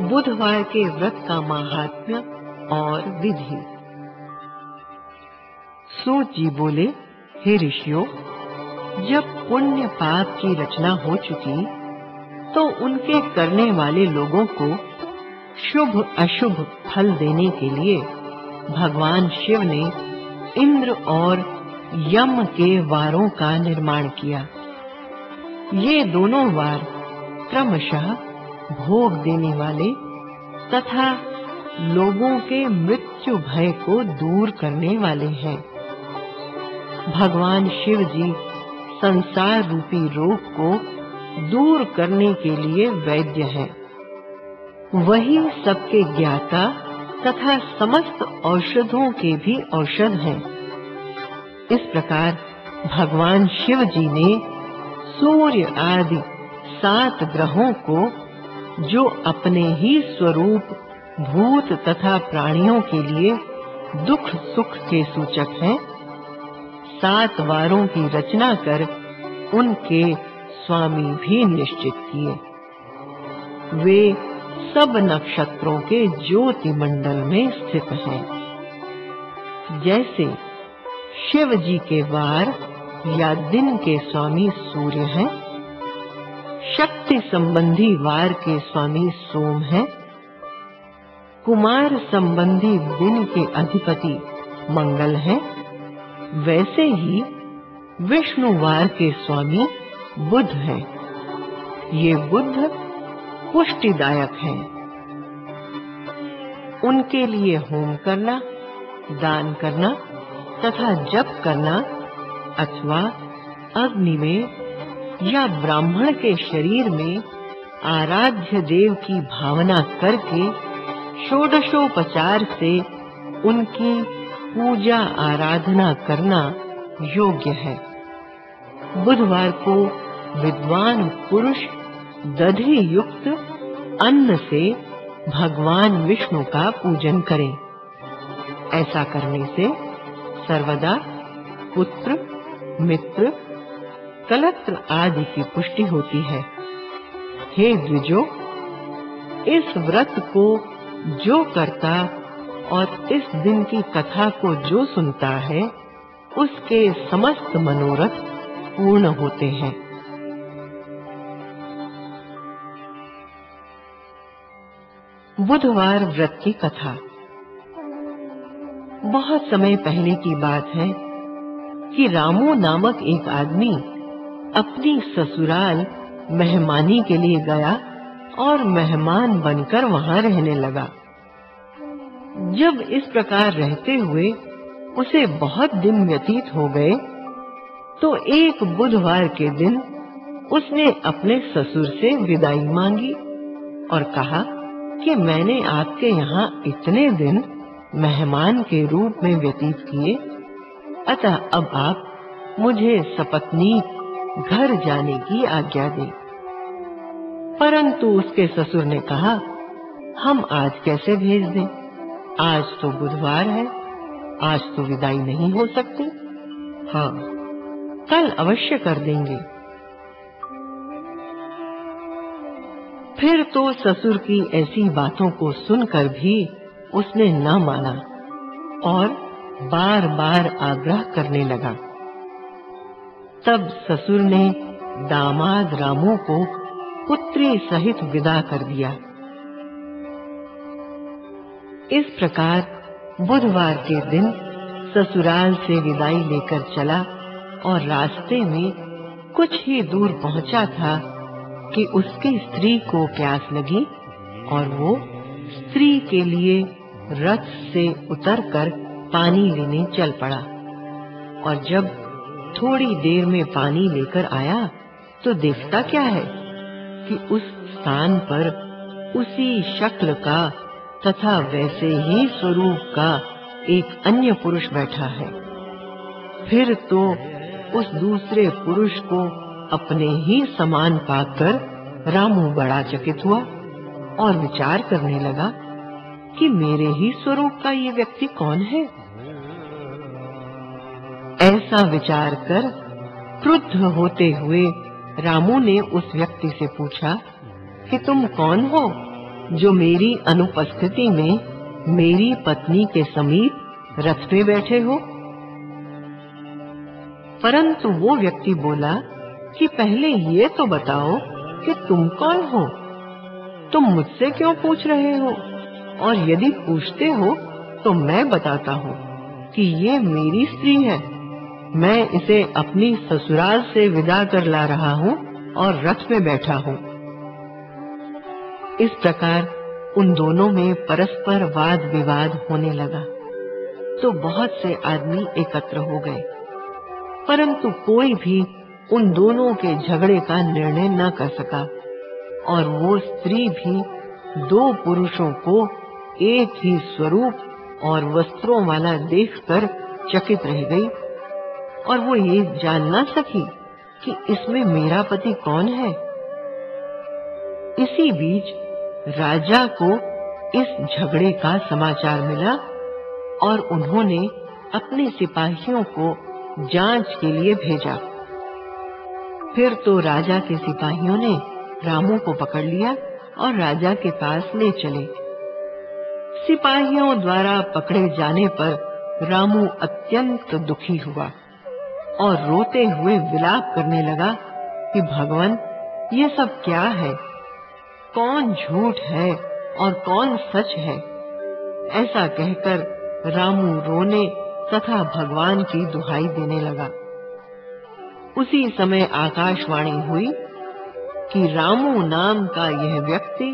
बुधवार के व्रत का महात्म्य और विधि। सूत जी बोले, हे ऋषियों, जब पुण्य पाप की रचना हो चुकी तो उनके करने वाले लोगों को शुभ अशुभ फल देने के लिए भगवान शिव ने इंद्र और यम के वारों का निर्माण किया। ये दोनों वार क्रमशः भोग देने वाले तथा लोगों के मृत्यु भय को दूर करने वाले हैं। भगवान शिव जी संसार रूपी रोग को दूर करने के लिए वैद्य हैं। वही सबके ज्ञाता तथा समस्त औषधों के भी औषध हैं। इस प्रकार भगवान शिव जी ने सूर्य आदि 7 ग्रहों को, जो अपने ही स्वरूप भूत तथा प्राणियों के लिए दुख सुख के सूचक हैं, 7 वारों की रचना कर उनके स्वामी भी निश्चित किए। वे सब नक्षत्रों के ज्योति मंडल में स्थित हैं। जैसे शिव जी के वार या दिन के स्वामी सूर्य हैं, शक्ति संबंधी वार के स्वामी सोम हैं, कुमार संबंधी दिन के अधिपति मंगल हैं, वैसे ही विष्णुवार के स्वामी बुध हैं। ये बुध पुष्टिदायक हैं। उनके लिए होम करना, दान करना तथा जप करना अथवा अग्नि में या ब्राह्मण के शरीर में आराध्य देव की भावना करके षोडशोपचार से उनकी पूजा आराधना करना योग्य है। बुधवार को विद्वान पुरुष दधि युक्त अन्न से भगवान विष्णु का पूजन करें। ऐसा करने से सर्वदा पुत्र, मित्र, कलत्र आदि की पुष्टि होती है। हे द्विजो, इस व्रत को जो करता और इस दिन की कथा को जो सुनता है, उसके समस्त मनोरथ पूर्ण होते हैं। बुधवार व्रत की कथा। बहुत समय पहले की बात है कि रामू नामक एक आदमी अपनी ससुराल मेहमानी के लिए गया और मेहमान बनकर वहां रहने लगा। जब इस प्रकार रहते हुए उसे बहुत दिन व्यतीत हो गए, तो एक बुधवार के दिन उसने अपने ससुर से विदाई मांगी और कहा कि मैंने आपके यहाँ इतने दिन मेहमान के रूप में व्यतीत किए, अतः अब आप मुझे सपत्नीक घर जाने की आज्ञा दें। परंतु उसके ससुर ने कहा, हम आज कैसे भेज दें? आज तो बुधवार है, आज तो विदाई नहीं हो सकती। हाँ, कल अवश्य कर देंगे। फिर तो ससुर की ऐसी बातों को सुनकर भी उसने न माना और बार-बार आग्रह करने लगा। तब ससुर ने दामाद रामू को पुत्री सहित विदा कर दिया। इस प्रकार बुधवार के दिन ससुराल से विदाई लेकर चला और रास्ते में कुछ ही दूर पहुंचा था कि उसकी स्त्री को प्यास लगी और वो स्त्री के लिए रथ से उतरकर पानी लेने चल पड़ा। और जब थोड़ी देर में पानी लेकर आया तो देखता क्या है कि उस स्थान पर उसी शक्ल का तथा वैसे ही स्वरूप का एक अन्य पुरुष बैठा है। फिर तो उस दूसरे पुरुष को अपने ही समान पाकर रामू बड़ा चकित हुआ और विचार करने लगा कि मेरे ही स्वरूप का ये व्यक्ति कौन है। ऐसा विचार कर क्रुद्ध होते हुए रामू ने उस व्यक्ति से पूछा कि तुम कौन हो जो मेरी अनुपस्थिति में मेरी पत्नी के समीप रथ पे बैठे हो? परंतु वो व्यक्ति बोला कि पहले ये तो बताओ कि तुम कौन हो? तुम मुझसे क्यों पूछ रहे हो? और यदि पूछते हो तो मैं बताता हूँ कि ये मेरी स्त्री है। मैं इसे अपनी ससुराल से विदा कर ला रहा हूँ और रथ में बैठा हूँ। इस प्रकार उन दोनों में परस्पर वाद विवाद होने लगा। तो बहुत से आदमी एकत्र हो गए, परंतु कोई भी उन दोनों के झगड़े का निर्णय न कर सका। और वो स्त्री भी दो पुरुषों को एक ही स्वरूप और वस्त्रों वाला देखकर चकित रह गई, और वो ये जान न सकी कि इसमें मेरा पति कौन है। इसी बीच राजा को इस झगड़े का समाचार मिला और उन्होंने अपने सिपाहियों को जांच के लिए भेजा। फिर तो राजा के सिपाहियों ने रामू को पकड़ लिया और राजा के पास ले चले। सिपाहियों द्वारा पकड़े जाने पर रामू अत्यंत दुखी हुआ और रोते हुए विलाप करने लगा कि भगवान, ये सब क्या है? कौन झूठ है और कौन सच है? ऐसा कहकर रामू रोने तथा भगवान की दुहाई देने लगा। उसी समय आकाशवाणी हुई कि रामू नाम का यह व्यक्ति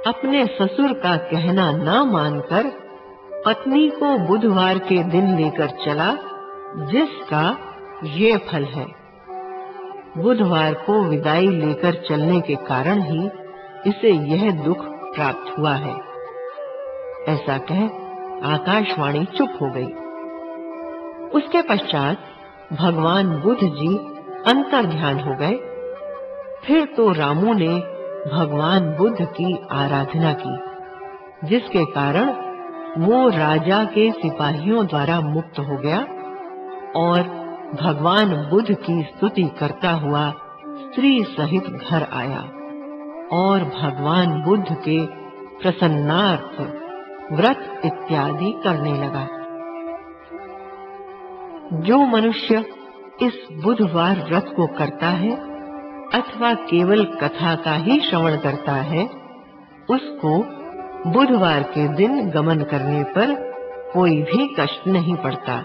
अपने ससुर का कहना न मानकर पत्नी को बुधवार के दिन लेकर चला, जिसका ये फल है। बुधवार को विदाई लेकर चलने के कारण ही इसे यह दुख प्राप्त हुआ है। ऐसा कह आकाशवाणी चुप हो गई। उसके पश्चात भगवान बुद्ध जी अंतर्ध्यान हो गए। फिर तो रामू ने भगवान बुद्ध की आराधना की, जिसके कारण वो राजा के सिपाहियों द्वारा मुक्त हो गया और भगवान बुद्ध की स्तुति करता हुआ स्त्री सहित घर आया और भगवान बुद्ध के प्रसन्नार्थ व्रत इत्यादि करने लगा। जो मनुष्य इस बुधवार व्रत को करता है अथवा केवल कथा का ही श्रवण करता है, उसको बुधवार के दिन गमन करने पर कोई भी कष्ट नहीं पड़ता।